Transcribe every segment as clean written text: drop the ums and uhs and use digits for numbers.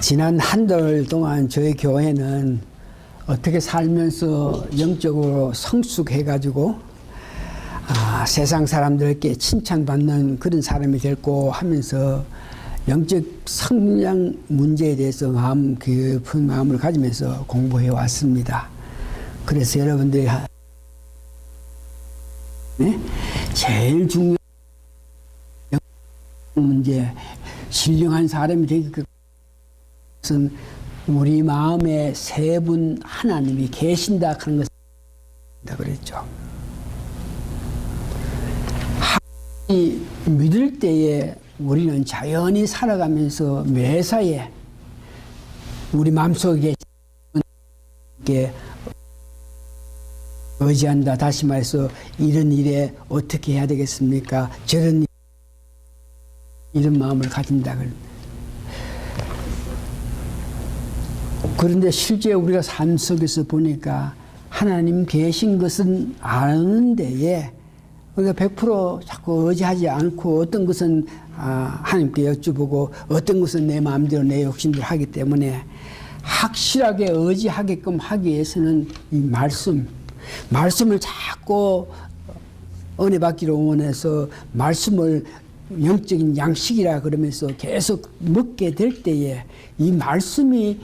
지난 한 달 동안 저희 교회는 어떻게 살면서 영적으로 성숙해가지고 세상 사람들께 칭찬받는 그런 사람이 됐고 하면서 영적 성장 문제에 대해서 깊은 마음을 가지면서 공부해 왔습니다. 그래서 여러분들이 제일 중요한 문제, 신령한 사람이 되기 것은 우리 마음에 세 분 하나님이 계신다 하는 것을 그랬죠. 하나님이 믿을 때에 우리는 자연히 살아가면서 매사에 우리 마음속에 의지한다. 다시 말해서 이런 일에 어떻게 해야 되겠습니까? 저런 이런 마음을 가진다. 그런데 실제 우리가 삶 속에서 보니까 하나님 계신 것은 아는 데에 우리가 100% 자꾸 의지하지 않고 어떤 것은 하나님께 여쭈보고 어떤 것은 내 마음대로 내 욕심대로 하기 때문에 확실하게 의지하게끔 하기 위해서는 이 말씀을 자꾸 은혜 받기로 원해서 말씀을 영적인 양식이라 그러면서 계속 먹게 될 때에 이 말씀이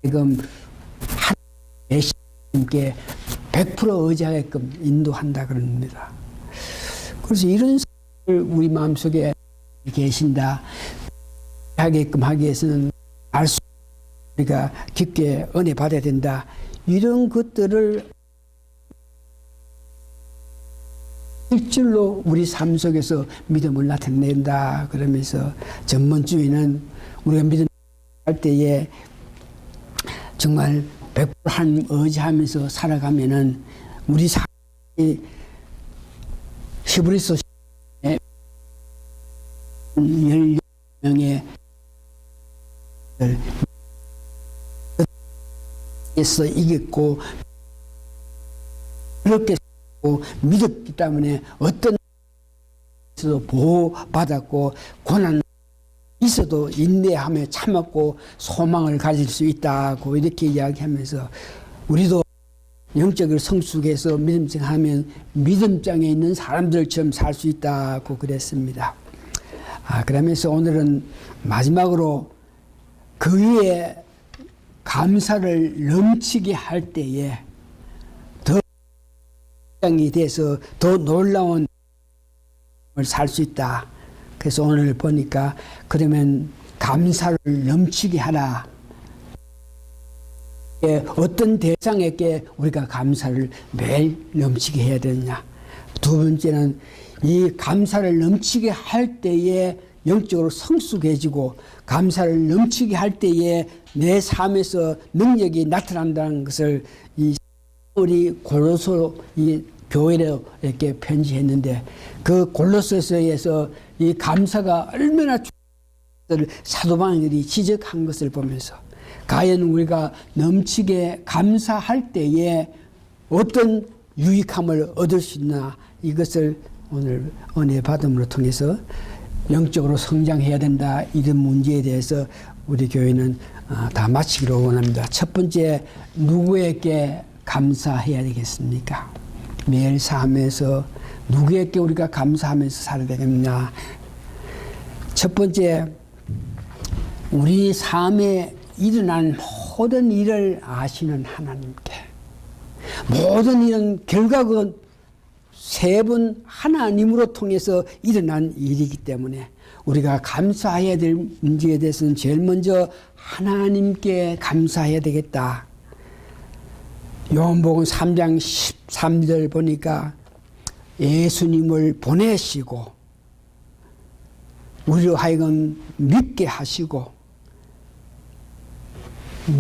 지금 하나님께 100% 의지하게끔 인도한다 그럽니다. 그래서 이런 우리 마음속에 계신다 하게끔 하기 위해서는 말씀 우리가 깊게 은혜 받아야 된다. 이런 것들을 실질로 우리 삶 속에서 믿음을 나타낸다 그러면서 전문주의는 우리가 믿음 할 때에 정말 100% 하나님 의지하면서 살아가면은 우리 삶이 히브리서 10명의 에서 이겼고 그렇게 믿었기 때문에 어떤 데서 보호받았고 고난 있어도 인내하며 참았고 소망을 가질 수 있다고 이렇게 이야기하면서 우리도 영적으로 성숙해서 믿음생하면 믿음장에 있는 사람들처럼 살 수 있다고 그랬습니다. 그러면서 오늘은 마지막으로 그 위에 감사를 넘치게 할 때에 더 이 돼서 더 놀라운 살 수 있다. 그래서 오늘 보니까 그러면 감사를 넘치게 하라. 어떤 대상에게 우리가 감사를 매일 넘치게 해야 되느냐. 두 번째는 이 감사를 넘치게 할 때에 영적으로 성숙해지고 감사를 넘치게 할 때에 내 삶에서 능력이 나타난다는 것을 이 우리 골로새 이 교회로 이렇게 편지했는데 그 골로새서에서 이 감사가 얼마나 사도 바울이 지적한 것을 보면서 과연 우리가 넘치게 감사할 때에 어떤 유익함을 얻을 수 있나 이것을 오늘 은혜 받음으로 통해서 영적으로 성장해야 된다 이런 문제에 대해서 우리 교회는 다 마치기로 원합니다. 첫 번째 누구에게 감사해야 되겠습니까? 매일 삶에서 누구에게 우리가 감사하면서 살아야 되겠냐. 첫 번째 우리 삶에 일어난 모든 일을 아시는 하나님께 모든 일은 결과가 세 분 하나님으로 통해서 일어난 일이기 때문에 우리가 감사해야 될 문제에 대해서는 제일 먼저 하나님께 감사해야 되겠다. 요한복음 3장 13절 보니까 예수님을 보내시고 우리로 하여금 믿게 하시고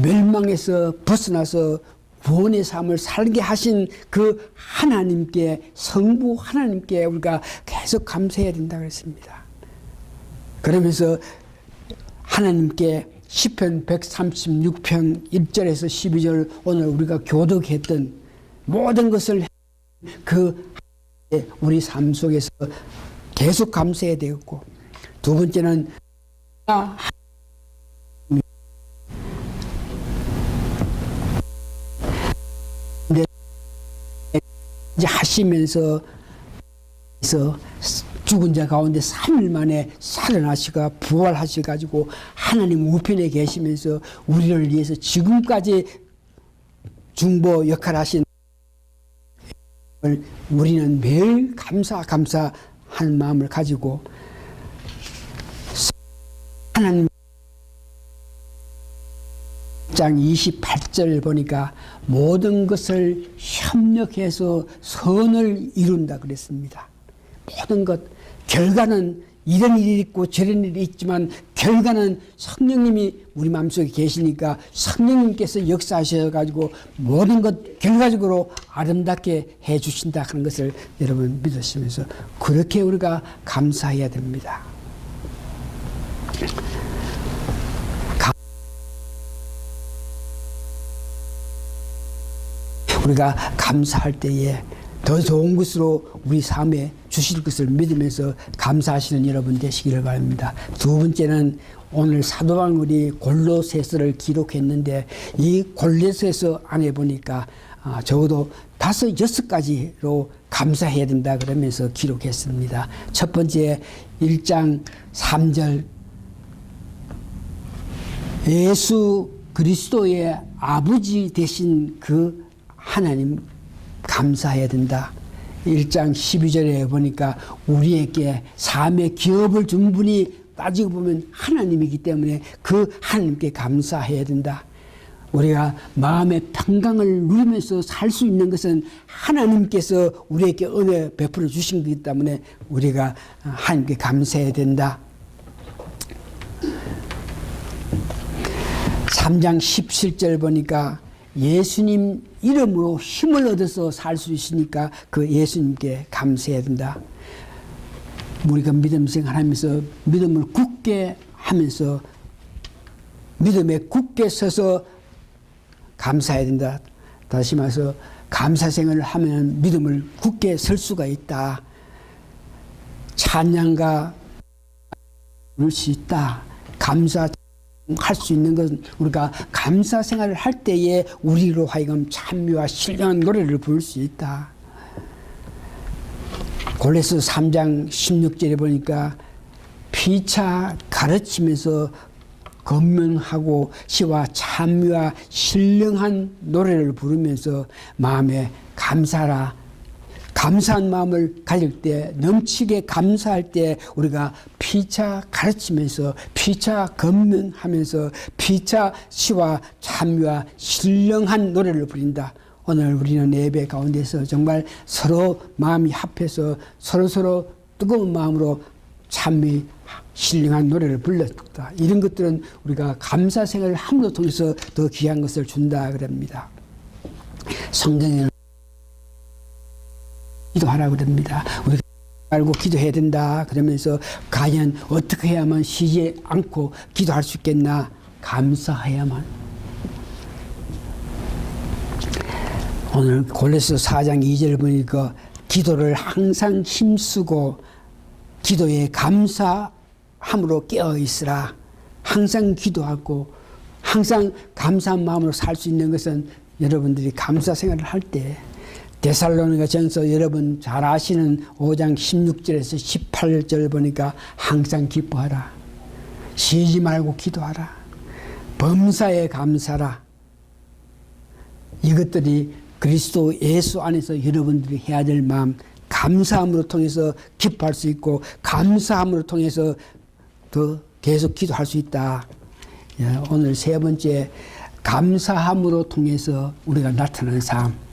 멸망에서 벗어나서 구원의 삶을 살게 하신 그 하나님께 성부 하나님께 우리가 계속 감사해야 된다고 했습니다. 그러면서 하나님께 시편 136편 1절에서 12절 오늘 우리가 교독했던 모든 것을 그 우리 삶 속에서 계속 감사해야 되겠고 두 번째는 이제 하시면서 죽은 자 가운데 3일 만에 살아나시가 부활하셔가지고 하나님 우편에 계시면서 우리를 위해서 지금까지 중보 역할을 하신 우리는 매일 감사하는 마음을 가지고 하나님 장 28절 보니까 모든 것을 협력해서 선을 이룬다 그랬습니다. 모든 것 결과는 이런 일이 있고 저런 일이 있지만 결과는 성령님이 우리 마음속에 계시니까 성령님께서 역사하셔가지고 모든 것 결과적으로 아름답게 해주신다 하는 것을 여러분 믿으시면서 그렇게 우리가 감사해야 됩니다. 우리가 감사할 때에 더 좋은 것으로 우리 삶에 주실 것을 믿으면서 감사하시는 여러분 되시기를 바랍니다. 두 번째는 오늘 사도 바울이 골로새서를 기록했는데 이 골로새서 안에 보니까 적어도 5, 6가지로 감사해야 된다 그러면서 기록했습니다. 첫 번째 1장 3절 예수 그리스도의 아버지 되신 그 하나님 감사해야 된다. 1장 12절에 보니까 우리에게 삶의 기업을 준 분이 따지고 보면 하나님이기 때문에 그 하나님께 감사해야 된다. 우리가 마음의 평강을 누리면서 살 수 있는 것은 하나님께서 우리에게 은혜 베풀어 주신 것이기 때문에 우리가 하나님께 감사해야 된다. 3장 17절 보니까 예수님 이름으로 힘을 얻어서 살 수 있으니까 그 예수님께 감사해야 된다. 우리가 믿음 생활하면서 믿음을 굳게 하면서 믿음에 굳게 서서 감사해야 된다. 다시 말해서 감사 생활을 하면 믿음을 굳게 설 수가 있다. 찬양가 부를 수 있다. 감사 할 수 있는 것은 우리가 감사 생활을 할 때에 우리로 하여금 찬미와 신령한 노래를 부를 수 있다. 골로새 3장 16절에 보니까 피차 가르치면서 검문하고 시와 찬미와 신령한 노래를 부르면서 마음에 감사라 감사한 마음을 가질 때 넘치게 감사할 때 우리가 피차 가르치면서 피차 검문하면서 피차 시와 찬미와 신령한 노래를 부린다. 오늘 우리는 예배 가운데서 정말 서로 마음이 합해서 서로 뜨거운 마음으로 찬미 신령한 노래를 불렀다. 이런 것들은 우리가 감사 생활을 함으로 통해서 더 귀한 것을 준다 그럽니다. 성경에는 기도하라 그럽니다. 우리가 알고 기도해야 된다 그러면서 과연 어떻게 해야만 쉬지 않고 기도할 수 있겠나? 감사해야만. 오늘 골로새 4장 2절 보니까 기도를 항상 힘쓰고 기도에 감사함으로 깨어 있으라. 항상 기도하고 항상 감사한 마음으로 살 수 있는 것은 여러분들이 감사 생활을 할 때 데살로니가 전서 여러분 잘 아시는 5장 16절에서 18절 보니까 항상 기뻐하라. 쉬지 말고 기도하라. 범사에 감사라. 이것들이 그리스도 예수 안에서 여러분들이 해야 될 마음 감사함으로 통해서 기뻐할 수 있고 감사함으로 통해서 더 계속 기도할 수 있다. 오늘 세 번째 감사함으로 통해서 우리가 나타나는 삶.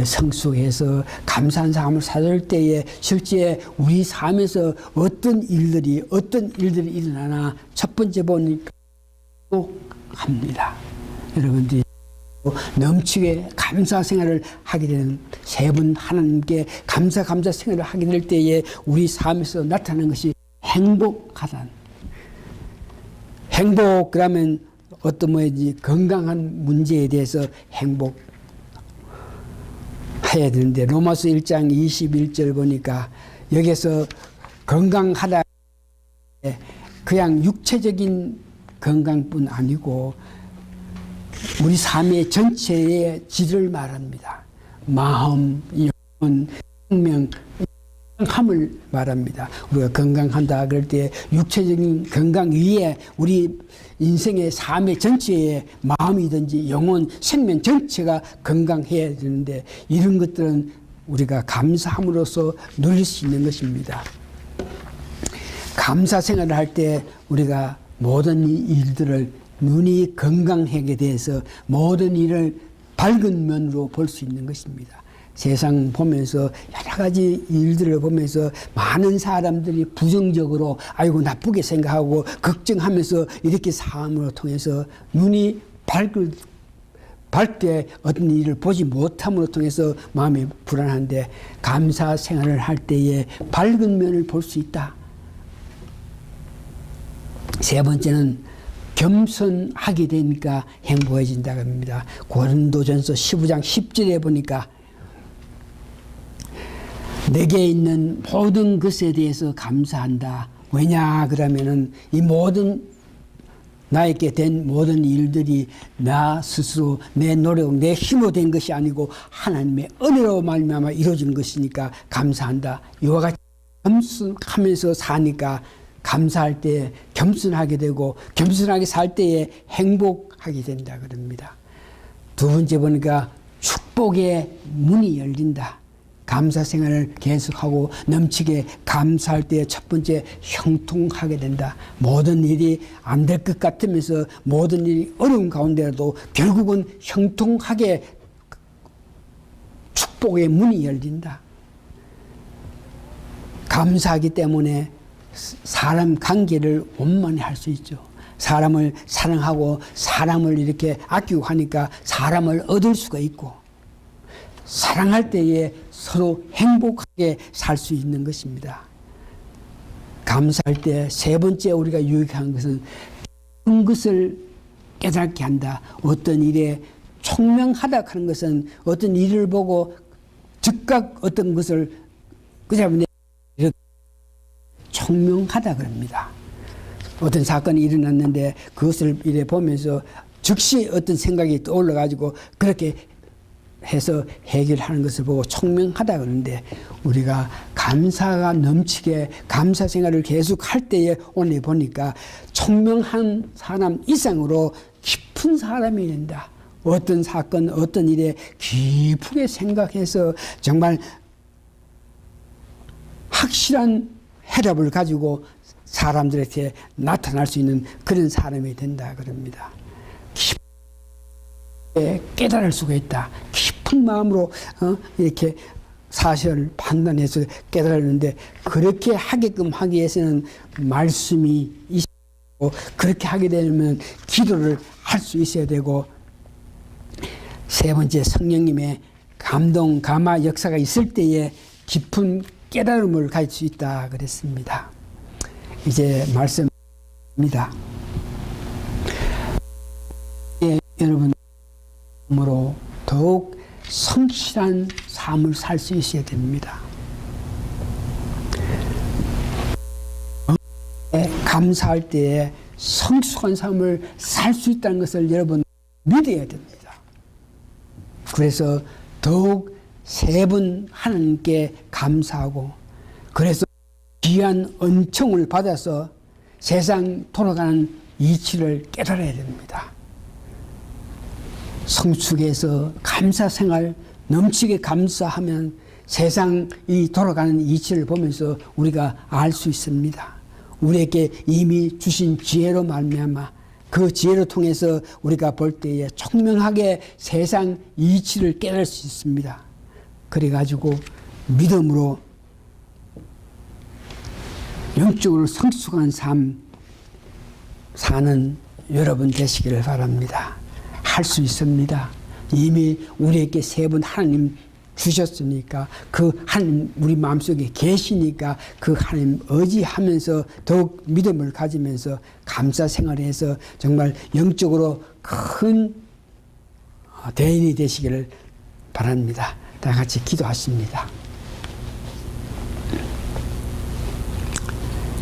성숙해서 감사한 삶을 살 때에 실제 우리 삶에서 어떤 일들이 일어나나 첫 번째 보니까 합니다. 여러분들이 넘치게 감사 생활을 하게 되는 세 번 하나님께 감사 생활을 하게 될 때에 우리 삶에서 나타나는 것이 행복하다. 행복 그러면 어떤 뭐지 건강한 문제에 대해서 행복 해야 되는데 로마서 1장 21절 보니까 여기서 건강하다 그냥 육체적인 건강뿐 아니고 우리 삶의 전체의 질을 말합니다. 마음, 생명, 건강함을 말합니다. 우리가 건강한다 그럴 때 육체적인 건강 위에 우리 인생의 삶의 전체의 마음이든지 영혼, 생명 전체가 건강해야 되는데 이런 것들은 우리가 감사함으로써 누릴 수 있는 것입니다. 감사 생활을 할 때 우리가 모든 일들을 눈이 건강하게 돼서 모든 일을 밝은 면으로 볼 수 있는 것입니다. 세상 보면서 여러 가지 일들을 보면서 많은 사람들이 부정적으로 아이고 나쁘게 생각하고 걱정하면서 이렇게 삶을 통해서 눈이 밝게 어떤 일을 보지 못함으로 통해서 마음이 불안한데 감사 생활을 할 때에 밝은 면을 볼 수 있다. 세 번째는 겸손하게 되니까 행복해진다고 합니다. 고린도전서 15장 10절에 보니까 내게 있는 모든 것에 대해서 감사한다. 왜냐 그러면은 이 모든 나에게 된 모든 일들이 나 스스로 내 노력, 내 힘으로 된 것이 아니고 하나님의 은혜로 말미암아 이루어진 것이니까 감사한다. 이와 같이 겸손하면서 사니까 감사할 때 겸손하게 되고 겸손하게 살 때에 행복하게 된다 그럽니다. 두 번째 보니까 축복의 문이 열린다. 감사 생활을 계속하고 넘치게 감사할 때 첫 번째 형통하게 된다. 모든 일이 안 될 것 같으면서 모든 일이 어려운 가운데라도 결국은 형통하게 축복의 문이 열린다. 감사하기 때문에 사람 관계를 원만히 할 수 있죠. 사람을 사랑하고 사람을 이렇게 아끼고 하니까 사람을 얻을 수가 있고 사랑할 때에 서로 행복하게 살 수 있는 것입니다. 감사할 때 세 번째 우리가 유익한 것은 큰 것을 깨닫게 한다. 어떤 일에 총명하다 하는 것은 어떤 일을 보고 즉각 어떤 것을 그냥 총명하다 그럽니다. 어떤 사건이 일어났는데 그것을 이래 보면서 즉시 어떤 생각이 떠올라 가지고 그렇게 해서 해결하는 것을 보고 총명하다 그러는데 우리가 감사가 넘치게 감사 생활을 계속 할 때에 오늘 보니까 총명한 사람 이상으로 깊은 사람이 된다. 어떤 사건, 어떤 일에 깊게 생각해서 정말 확실한 해답을 가지고 사람들에게 나타날 수 있는 그런 사람이 된다 그럽니다. 깊게 깨달을 수가 있다. 깊은 마음으로 이렇게 사실을 판단해서 깨달았는데 그렇게 하게끔 하기 위해서는 말씀이 있고 그렇게 하게 되면 기도를 할 수 있어야 되고 세 번째 성령님의 감동, 감화 역사가 있을 때에 깊은 깨달음을 가질 수 있다 그랬습니다. 이제 말씀입니다. 여러분으로 더욱 성실한 삶을 살 수 있어야 됩니다. 감사할 때에 성숙한 삶을 살 수 있다는 것을 여러분 믿어야 됩니다. 그래서 더욱 세 번 하나님께 감사하고 그래서 귀한 은총을 받아서 세상 돌아가는 이치를 깨달아야 됩니다. 성숙해서 감사 생활 넘치게 감사하면 세상이 돌아가는 이치를 보면서 우리가 알 수 있습니다. 우리에게 이미 주신 지혜로 말미암아 그 지혜를 통해서 우리가 볼 때에 총명하게 세상 이치를 깨달을 수 있습니다. 그래가지고 믿음으로 영적으로 성숙한 삶 사는 여러분 되시기를 바랍니다. 할 수 있습니다. 이미 우리에게 세 번 하나님 주셨으니까 그 하나님 우리 마음속에 계시니까 그 하나님 의지하면서 더욱 믿음을 가지면서 감사 생활해서 정말 영적으로 큰 대인이 되시기를 바랍니다. 다 같이 기도하십니다.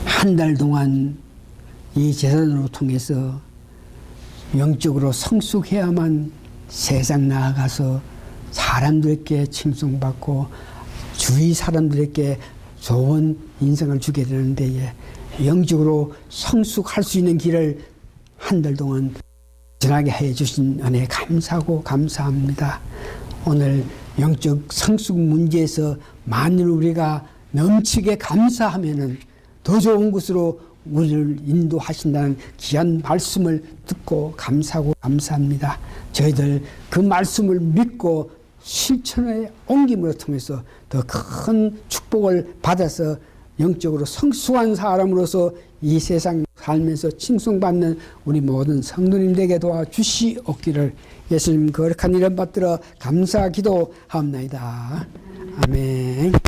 한 달 동안 이 제사를 통해서 영적으로 성숙해야만 세상 나아가서 사람들께 칭송받고 주위 사람들에게 좋은 인생을 주게 되는데 영적으로 성숙할 수 있는 길을 한 달 동안 지나게 해 주신 은혜에 감사하고 감사합니다. 오늘 영적 성숙 문제에서 만일 우리가 넘치게 감사하면은 더 좋은 곳으로 우리를 인도하신다는 귀한 말씀을 듣고 감사하고 감사합니다. 저희들 그 말씀을 믿고 실천에 옮김으로 통해서 더 큰 축복을 받아서 영적으로 성숙한 사람으로서 이 세상 살면서 칭송받는 우리 모든 성도님들에게 도와주시옵기를 예수님 거룩한 이름 받들어 감사 기도하옵나이다. 아멘.